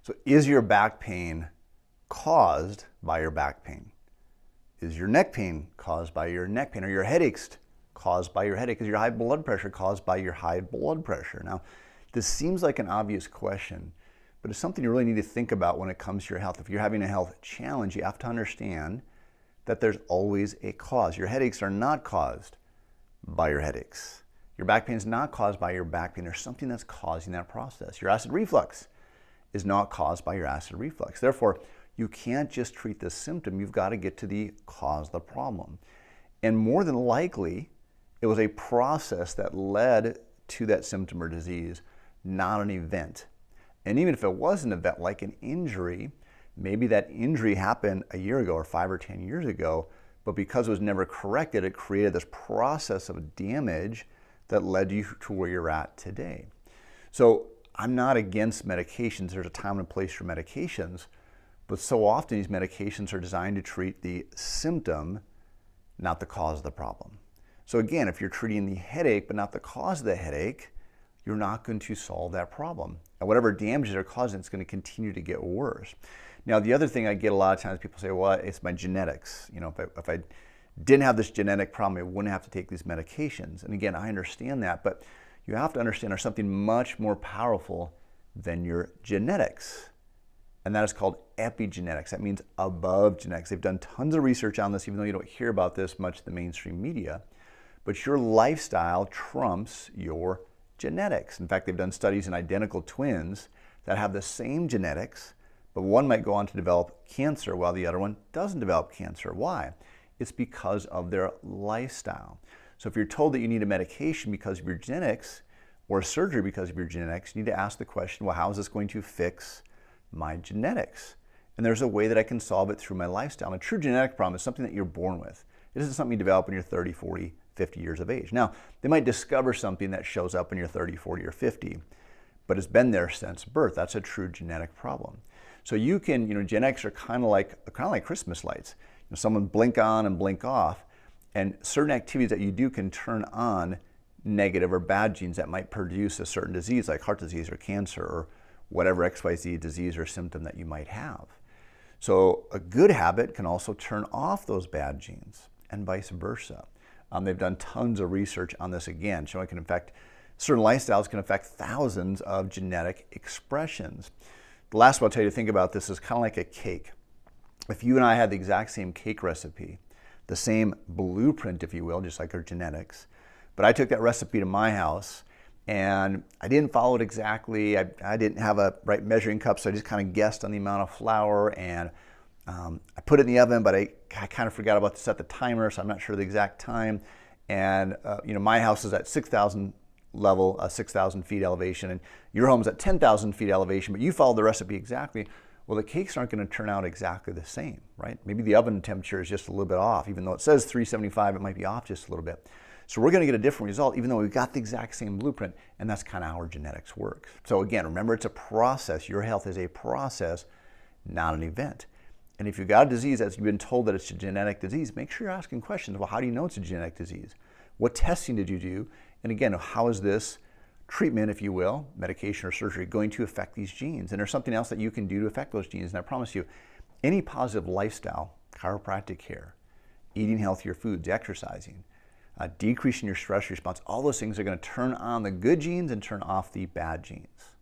So is your back pain caused by your back pain? Is your neck pain caused by your neck pain? Are your headaches caused by your headache? Is your high blood pressure caused by your high blood pressure? Now, this seems like an obvious question, but it's something you really need to think about when it comes to your health. If you're having a health challenge, you have to understand that there's always a cause. Your headaches are not caused by your headaches. Your back pain is not caused by your back pain. There's something that's causing that process. Your acid reflux is not caused by your acid reflux. Therefore, you can't just treat the symptom. You've got to get to the cause of the problem. And more than likely, it was a process that led to that symptom or disease, not an event. And even if it was an event like an injury, maybe that injury happened a year ago or 5 or 10 years ago, but because it was never corrected, it created this process of damage that led you to where you're at today. So I'm not against medications. There's a time and a place for medications, but so often these medications are designed to treat the symptom, not the cause of the problem. So again, if you're treating the headache but not the cause of the headache, you're not going to solve that problem. And whatever damages are causing, it's going to continue to get worse. Now, the other thing I get a lot of times, people say, well, it's my genetics. You know, if I didn't have this genetic problem, I wouldn't have to take these medications. And again, I understand that, but you have to understand there's something much more powerful than your genetics. And that is called epigenetics. That means above genetics. They've done tons of research on this, even though you don't hear about this much in the mainstream media. But your lifestyle trumps your genetics. In fact, they've done studies in identical twins that have the same genetics, but one might go on to develop cancer while the other one doesn't develop cancer. Why? It's because of their lifestyle. So if you're told that you need a medication because of your genetics or a surgery because of your genetics, you need to ask the question, well, how is this going to fix my genetics? And there's a way that I can solve it through my lifestyle. And a true genetic problem is something that you're born with. It isn't something you develop when you're 30, 40, 50 years of age. Now, they might discover something that shows up when you're 30, 40, or 50, but it's been there since birth. That's a true genetic problem. So you can, genetics are kind of like Christmas lights. Someone blink on and blink off, and certain activities that you do can turn on negative or bad genes that might produce a certain disease like heart disease or cancer or whatever XYZ disease or symptom that you might have. So a good habit can also turn off those bad genes and vice versa. They've done tons of research on this again, showing certain lifestyles can affect thousands of genetic expressions. The last one I'll tell you to think about this is kind of like a cake. If you and I had the exact same cake recipe, the same blueprint, if you will, just like our genetics, but I took that recipe to my house and I didn't follow it exactly. I didn't have a right measuring cup, so I just kind of guessed on the amount of flour, and I put it in the oven, but I kind of forgot about to set the timer, so I'm not sure the exact time. And my house is at 6,000 level, 6,000 feet elevation, and your home's at 10,000 feet elevation, but you followed the recipe exactly. Well, the cakes aren't going to turn out exactly the same, right? Maybe the oven temperature is just a little bit off. Even though it says 375, it might be off just a little bit. So we're going to get a different result, even though we've got the exact same blueprint, and that's kind of how our genetics works. So again, remember, it's a process. Your health is a process, not an event. And if you've got a disease that's been told that it's a genetic disease, make sure you're asking questions. Well, how do you know it's a genetic disease? What testing did you do? And again, how is this treatment, if you will, medication or surgery, going to affect these genes? And there's something else that you can do to affect those genes. And I promise you, any positive lifestyle, chiropractic care, eating healthier foods, exercising, decreasing your stress response, all those things are going to turn on the good genes and turn off the bad genes.